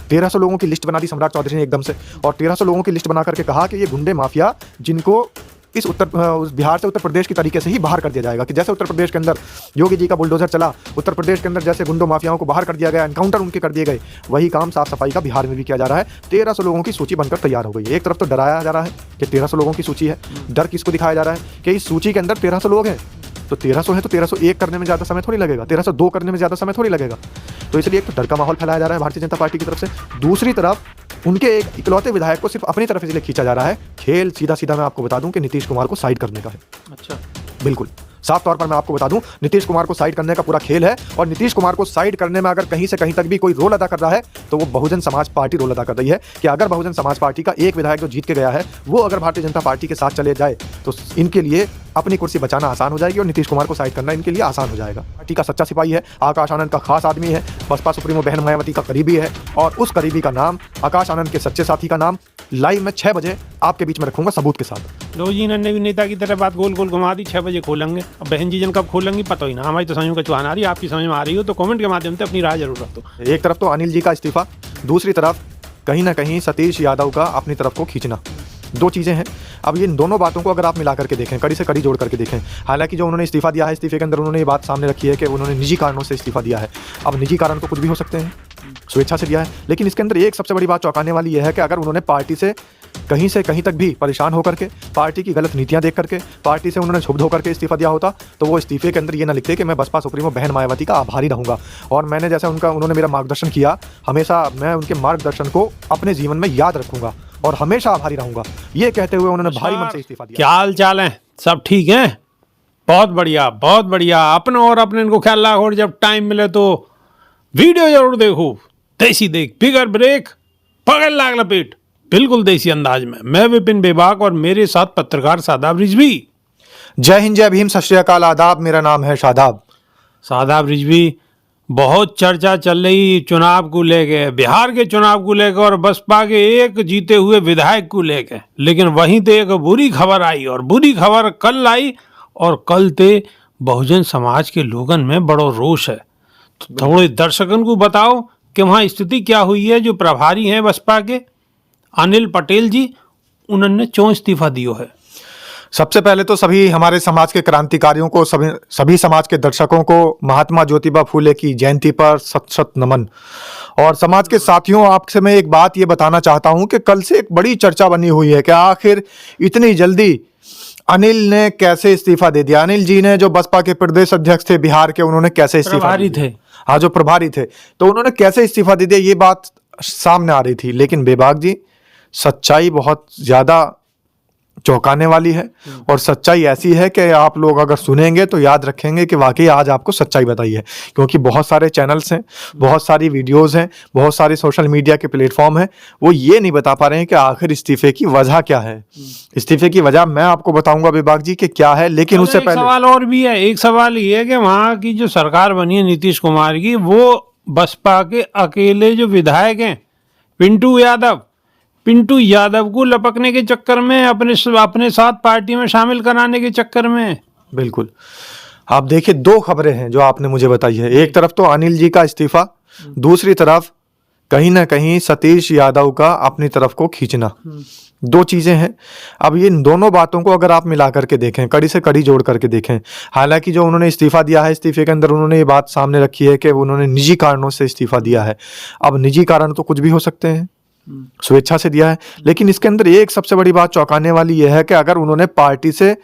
1300 लोगों की लिस्ट बना दी सम्राट चौधरी ने एकदम से, और 1300 लोगों की लिस्ट बना करके कहा कि ये गुंडे माफिया जिनको इस बिहार से उत्तर प्रदेश की तरीके से ही बाहर कर दिया जाएगा, कि जैसे उत्तर प्रदेश के अंदर योगी जी का बुलडोजर चला, उत्तर प्रदेश के अंदर जैसे गुंडों माफियाओं को बाहर कर दिया गया, एनकाउंटर उनके कर दिए गए, वही काम साफ सफाई का बिहार में भी किया जा रहा है। 1300 लोगों की सूची बनकर तैयार हो गई है। एक तरफ तो डराया जा रहा है कि 1300 लोगों की सूची है, डर किसको दिखाया जा रहा है कि इस सूची के अंदर 1300 लोग हैं, तो 1300 है तो 1301 करने में ज़्यादा समय थोड़ी लगेगा, 1302 करने में ज़्यादा समय थोड़ी लगेगा। तो इसलिए एक तो डर का माहौल फैलाया जा रहा है भारतीय जनता पार्टी की तरफ से, दूसरी तरफ उनके एक इकलौते विधायक को सिर्फ अपनी तरफ इसलिए खींचा जा रहा है। खेल सीधा सीधा मैं आपको बता दूं कि नीतीश कुमार को साइड करने का है। अच्छा, बिल्कुल साफ तौर पर मैं आपको बता दूं, नीतीश कुमार को साइड करने का पूरा खेल है, और नीतीश कुमार को साइड करने में अगर कहीं से कहीं तक भी कोई रोल अदा कर रहा है तो वो बहुजन समाज पार्टी रोल अदा कर रही है। कि अगर बहुजन समाज पार्टी का एक विधायक जो जीत के गया है वो अगर भारतीय जनता पार्टी के साथ चले जाए तो इनके लिए अपनी कुर्सी बचाना आसान हो जाएगी और नीतीश कुमार को साइड करना इनके लिए आसान हो जाएगा। पार्टी का सच्चा सिपाही है, आकाश आनंद का खास आदमी है, बसपा सुप्रीमो बहन मायावती का करीबी है, और उस करीबी का नाम, आकाश आनंद के सच्चे साथी का नाम लाइव में 6 बजे आपके बीच में रखूंगा सबूत के साथ। लो जी, ने भी नेता की तरह बात गोल गोल घुमा दी। 6 बजे खोलेंगे। अब बहन जी जन कब खोलेंगी पता ही ना। हमारी तो समझ में कचुआन आ रही है, आपकी समझ में आ रही हो तो कमेंट के माध्यम से अपनी राय जरूर रख दो। एक तरफ तो अनिल जी का इस्तीफा, दूसरी तरफ कहीं ना कहीं सतीश यादव का अपनी तरफ को खींचना, दो चीज़ें हैं। अब ये दोनों बातों को अगर आप मिला करके देखें, कड़ी से कड़ी जोड़ करके देखें, हालांकि जो उन्होंने इस्तीफा दिया है, इस्तीफे के अंदर उन्होंने ये बात सामने रखी है कि उन्होंने निजी कारणों से इस्तीफा दिया है। अब निजी कारण तो कुछ भी हो सकते हैं, स्वेच्छा से दिया है, लेकिन इसके अंदर एक सबसे बड़ी बात चौंकाने वाली यह है कि अगर उन्होंने पार्टी से कहीं तक भी परेशान होकर के, पार्टी की गलत नीतियां देख करके, पार्टी से उन्होंने क्षुब्ध होकर के इस्तीफा दिया होता तो वो इस्तीफे के अंदर ये ना लिखते कि मैं बसपा सुप्रीमो बहन मायावती का आभारी रहूंगा, और मैंने जैसा उन्होंने मेरा मार्गदर्शन किया, हमेशा मैं उनके मार्गदर्शन को अपने जीवन में याद रखूंगा और हमेशा आभारी रहूंगा, ये कहते हुए उन्होंने भारी मन से इस्तीफा दिया। क्या हाल चाल है? सब ठीक है? बहुत बढ़िया, बहुत बढ़िया। अपने और अपने इनको ख्याल रखो, और जब टाइम मिले तो वीडियो जरूर देखो। देसी देख, बिगर ब्रेक, पकड़ लाग लपेट, बिल्कुल देसी अंदाज में। मैं विपिन बेबाक और मेरे साथ पत्रकार शादाब रिजवी। जय हिंद, जय भीम, सत श्री अकाल, आदाब। मेरा नाम है शादाब। शादाब रिजवी, बहुत चर्चा चल रही चुनाव को लेके, बिहार के चुनाव को लेकर और बसपा के एक जीते हुए विधायक को लेके, लेकिन वहीं ते एक बुरी खबर आई, और बुरी खबर कल आई, और कल ते बहुजन समाज के लोगन में बड़ो रोष है। तो थोड़े दर्शकों को बताओ कि वहाँ स्थिति क्या हुई है। जो प्रभारी हैं बसपा के अनिल पटेल जी, उन्होंने क्यों इस्तीफा दियो है? सबसे पहले तो सभी हमारे समाज के क्रांतिकारियों को, सभी समाज के दर्शकों को महात्मा ज्योतिबा फूले की जयंती पर सत सत नमन। और समाज के साथियों, आपसे मैं एक बात ये बताना चाहता हूं कि कल से एक बड़ी चर्चा बनी हुई है कि आखिर इतनी जल्दी अनिल ने कैसे इस्तीफा दे दिया। अनिल जी ने, जो बसपा के प्रदेश अध्यक्ष थे बिहार के, उन्होंने कैसे इस्तीफा दे दिया? हाँ, जो प्रभारी थे, तो उन्होंने कैसे इस्तीफा दे दिया, ये बात सामने आ रही थी। लेकिन बेबाक जी, सच्चाई बहुत ज्यादा चौंकाने वाली है, और सच्चाई ऐसी है कि आप लोग अगर सुनेंगे तो याद रखेंगे कि वाकई आज आपको सच्चाई बताई है। क्योंकि बहुत सारे चैनल्स हैं, बहुत सारी वीडियोस हैं, बहुत सारे सोशल मीडिया के प्लेटफॉर्म हैं, वो ये नहीं बता पा रहे हैं कि आखिर इस्तीफे की वजह क्या है। इस्तीफे की वजह मैं आपको बताऊंगा बेबाक जी कि क्या है, लेकिन उससे पहले सवाल और भी है। एक सवाल ये है कि वहाँ की जो सरकार बनी है नीतीश कुमार की, वो बसपा के अकेले जो विधायक हैं पिंटू यादव को लपकने के चक्कर में, अपने साथ पार्टी में शामिल कराने के चक्कर में। बिल्कुल, आप देखिए, दो खबरें हैं जो आपने मुझे बताई है। एक तरफ तो अनिल जी का इस्तीफा, दूसरी तरफ कहीं ना कहीं सतीश यादव का अपनी तरफ को खींचना, दो चीजें हैं। अब ये दोनों बातों को अगर आप मिला करके देखें, कड़ी से कड़ी जोड़ करके देखें, हालांकि जो उन्होंने इस्तीफा दिया है, इस्तीफे के अंदर उन्होंने ये बात सामने रखी है कि उन्होंने निजी कारणों से इस्तीफा दिया है। अब निजी कारण तो कुछ भी हो सकते हैं, स्वेच्छा से दिया है, लेकिन इसके अंदर एक सबसे बड़ी बात चौंकाने वाली यह है कि अगर उन्होंने पार्टी से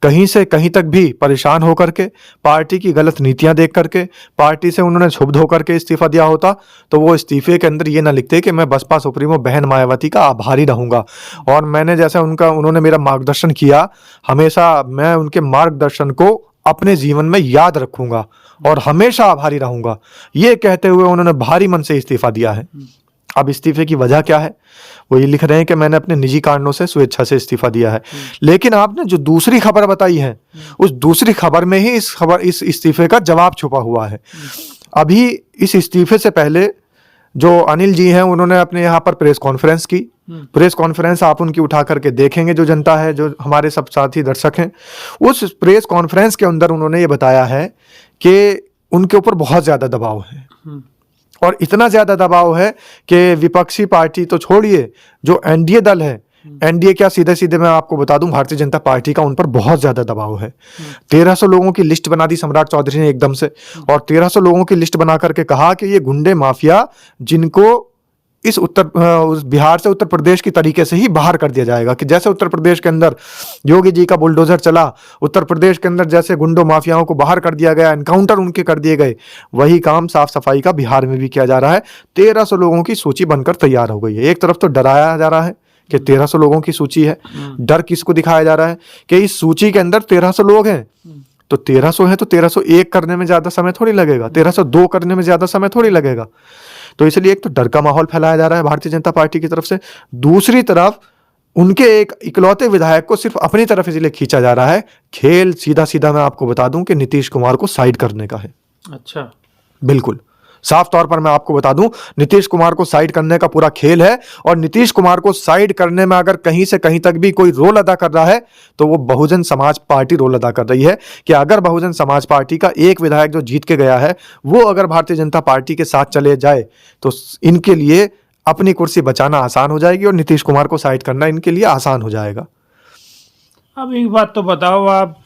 कहीं तक भी परेशान होकर के, पार्टी की गलत नीतियां देख करके, पार्टी से उन्होंने क्षुब्ध होकर के इस्तीफा दिया होता तो वो इस्तीफे के अंदर ये ना लिखते कि मैं बसपा सुप्रीमो बहन मायावती का आभारी रहूंगा, और मैंने जैसा उन्होंने मेरा मार्गदर्शन किया, हमेशा मैं उनके मार्गदर्शन को अपने जीवन में याद रखूंगा और हमेशा आभारी रहूंगा, ये कहते हुए उन्होंने भारी मन से इस्तीफा दिया है। अब इस्तीफे की वजह क्या है? वो ये लिख रहे हैं कि मैंने अपने निजी कारणों से स्वेच्छा से इस्तीफा दिया है। लेकिन आपने जो दूसरी खबर बताई है, उस दूसरी खबर में ही इस इस्तीफे का जवाब छुपा हुआ है। अभी इस इस्तीफे से पहले जो अनिल जी हैं, उन्होंने अपने यहाँ पर प्रेस कॉन्फ्रेंस की। प्रेस कॉन्फ्रेंस आप उनकी उठा करके देखेंगे, जो जनता है, जो हमारे सब साथी दर्शक हैं, उस प्रेस कॉन्फ्रेंस के अंदर उन्होंने ये बताया है कि उनके ऊपर बहुत ज्यादा दबाव है, और इतना ज्यादा दबाव है कि विपक्षी पार्टी तो छोड़िए, जो एनडीए दल है, एनडीए क्या, सीधे सीधे मैं आपको बता दूं, भारतीय जनता पार्टी का उन पर बहुत ज्यादा दबाव है। 1300 लोगों की लिस्ट बना दी सम्राट चौधरी ने एकदम से, और 1300 लोगों की लिस्ट बना करके कहा कि ये गुंडे माफिया जिनको इस उस बिहार से उत्तर प्रदेश की तरीके से ही बाहर कर दिया जाएगा, कि जैसे उत्तर प्रदेश के अंदर योगी जी का बुलडोजर चला, उत्तर प्रदेश के अंदर जैसे गुंडों माफियाओं को बाहर कर दिया गया, एनकाउंटर उनके कर दिए गए, वही काम साफ सफाई का बिहार में भी किया जा रहा है। 1300 लोगों की सूची बनकर तैयार हो गई है। एक तरफ तो डराया जा रहा है कि 1300 लोगों की सूची है, डर किसको दिखाया जा रहा है कि इस सूची के अंदर 1300 लोग हैं, तो 1300 है तो 1301 करने में ज्यादा समय थोड़ी लगेगा, 1302 करने में ज्यादा समय थोड़ी लगेगा। तो इसलिए एक तो डर का माहौल फैलाया जा रहा है भारतीय जनता पार्टी की तरफ से, दूसरी तरफ उनके एक इकलौते विधायक को सिर्फ अपनी तरफ इसलिए खींचा जा रहा है। खेल सीधा सीधा मैं आपको बता दूं कि नीतीश कुमार को साइड करने का है। अच्छा, बिल्कुल साफ तौर पर मैं आपको बता दूं, नीतीश कुमार को साइड करने का पूरा खेल है। और नीतीश कुमार को साइड करने में अगर कहीं से कहीं तक भी कोई रोल अदा कर रहा है तो वो बहुजन समाज पार्टी रोल अदा कर रही है, कि अगर बहुजन समाज पार्टी का एक विधायक जो जीत के गया है वो अगर भारतीय जनता पार्टी के साथ चले जाए तो इनके लिए अपनी कुर्सी बचाना आसान हो जाएगी और नीतीश कुमार को साइड करना इनके लिए आसान हो जाएगा। अब एक बात तो बताओ, आप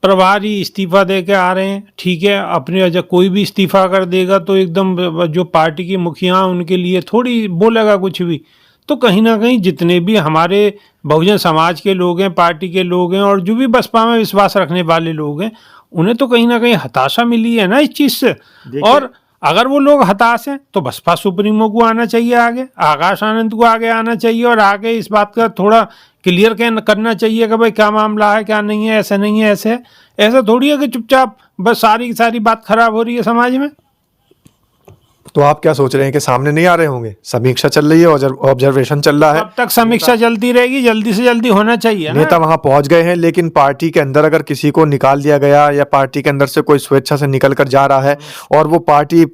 प्रभारी इस्तीफा दे के आ रहे हैं, ठीक है, अपने जब कोई भी इस्तीफा कर देगा तो एकदम जो पार्टी की मुखिया उनके लिए थोड़ी बोलेगा कुछ भी, तो कहीं ना कहीं जितने भी हमारे बहुजन समाज के लोग हैं, पार्टी के लोग हैं, और जो भी बसपा में विश्वास रखने वाले लोग हैं, उन्हें तो कहीं ना कहीं हताशा मिली है ना इस चीज़ से। और अगर वो लोग हताश हैं तो बसपा सुप्रीमो को आना चाहिए आगे, आकाश आनंद को आगे आना चाहिए और आगे इस बात का थोड़ा क्लियर करना चाहिए कि भाई क्या मामला है, क्या नहीं है, ऐसा नहीं है, ऐसे ऐसा थोड़ी है कि चुपचाप बस सारी की सारी बात खराब हो रही है समाज में। तो आप क्या सोच रहे हैं कि सामने नहीं आ रहे होंगे? समीक्षा चल रही है, ऑब्जर्वेशन चल रहा है, अब तक समीक्षा चलती रहेगी, जल्दी से जल्दी होना चाहिए। नेता वहां पहुंच गए हैं, लेकिन पार्टी के अंदर अगर किसी को निकाल दिया गया या पार्टी के अंदर से कोई स्वेच्छा से निकल कर जा रहा है और वो पार्टी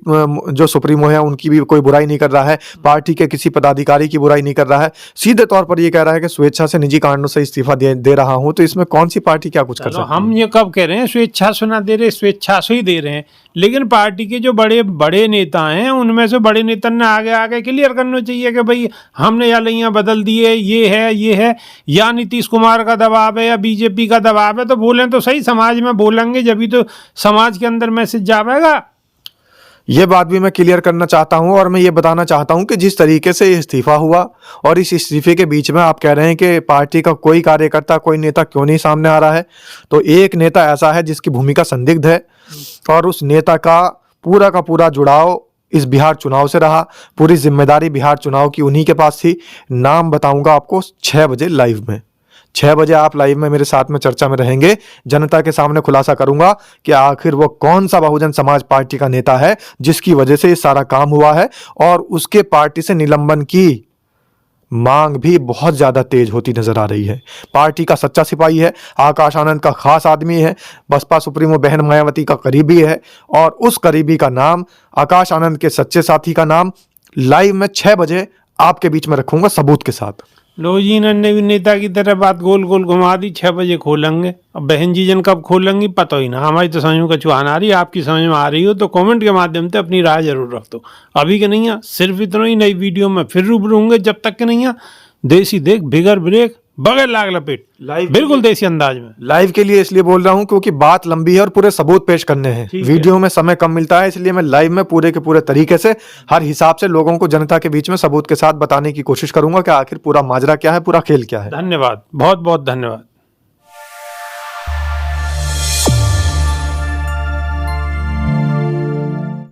जो सुप्रीमो है उनकी भी कोई बुराई नहीं कर रहा है, पार्टी के किसी पदाधिकारी की बुराई नहीं कर रहा है, सीधे तौर पर ये कह रहा है कि स्वेच्छा से निजी कारणों से इस्तीफा दे रहा हूं, तो इसमें कौन सी पार्टी क्या कुछ कर सकती है? हम ये कब कह रहे हैं स्वेच्छा से ना दे रहे, स्वेच्छा से ही दे रहे हैं, लेकिन पार्टी के जो बड़े बड़े नेता हैं उनमें से बड़े नेता ने आगे आगे क्लियर करना चाहिए कि भाई हमने या लइयां बदल दिए, ये है, या नीतीश कुमार का दबाव है या बीजेपी का दबाव है, तो बोलें तो सही, समाज में बोलेंगे जब तो समाज के अंदर मैसेज जाएगा। ये बात भी मैं क्लियर करना चाहता हूं और मैं ये बताना चाहता हूं कि जिस तरीके से इस्तीफा हुआ और इस इस्तीफे के बीच में आप कह रहे हैं कि पार्टी का कोई कार्यकर्ता, कोई नेता क्यों नहीं सामने आ रहा है, तो एक नेता ऐसा है जिसकी भूमिका संदिग्ध है और उस नेता का पूरा जुड़ाव इस बिहार चुनाव से रहा, पूरी जिम्मेदारी बिहार चुनाव की उन्हीं के पास थी। नाम बताऊंगा आपको 6 बजे लाइव में, 6 बजे आप लाइव में मेरे साथ में चर्चा में रहेंगे, जनता के सामने खुलासा करूंगा कि आखिर वो कौन सा बहुजन समाज पार्टी का नेता है जिसकी वजह से ये सारा काम हुआ है और उसके पार्टी से निलंबन की मांग भी बहुत ज्यादा तेज होती नजर आ रही है। पार्टी का सच्चा सिपाही है, आकाश आनंद का खास आदमी है, बसपा सुप्रीमो बहन मायावती का करीबी है और उस करीबी का नाम, आकाश आनंद के सच्चे साथी का नाम लाइव में 6 बजे आपके बीच में रखूंगा सबूत के साथ। लो जी, इन्होंने भी नेता की तरह बात गोल गोल घुमा दी, 6 बजे खोलेंगे। अब बहन जी जन कब खोलेंगी पता ही ना, हमारी तो समझ में कछुआन आ रही है, आपकी समझ में आ रही हो तो कमेंट के माध्यम से अपनी राय जरूर रख दो। अभी के नहीं है, सिर्फ इतना ही, नई वीडियो में फिर रूबरू होंगे, जब तक के नहीं है देसी देख बिगर ब्रेक बगैर लाग लपेट, लाइव बिल्कुल देसी अंदाज में। लाइव के लिए इसलिए बोल रहा हूं क्योंकि बात लंबी है और पूरे सबूत पेश करने हैं, वीडियो में समय कम मिलता है, इसलिए मैं लाइव में पूरे के पूरे तरीके से हर हिसाब से लोगों को जनता के बीच में सबूत के साथ बताने की कोशिश करूंगा कि आखिर पूरा माजरा क्या है, पूरा खेल क्या है। धन्यवाद, बहुत बहुत धन्यवाद।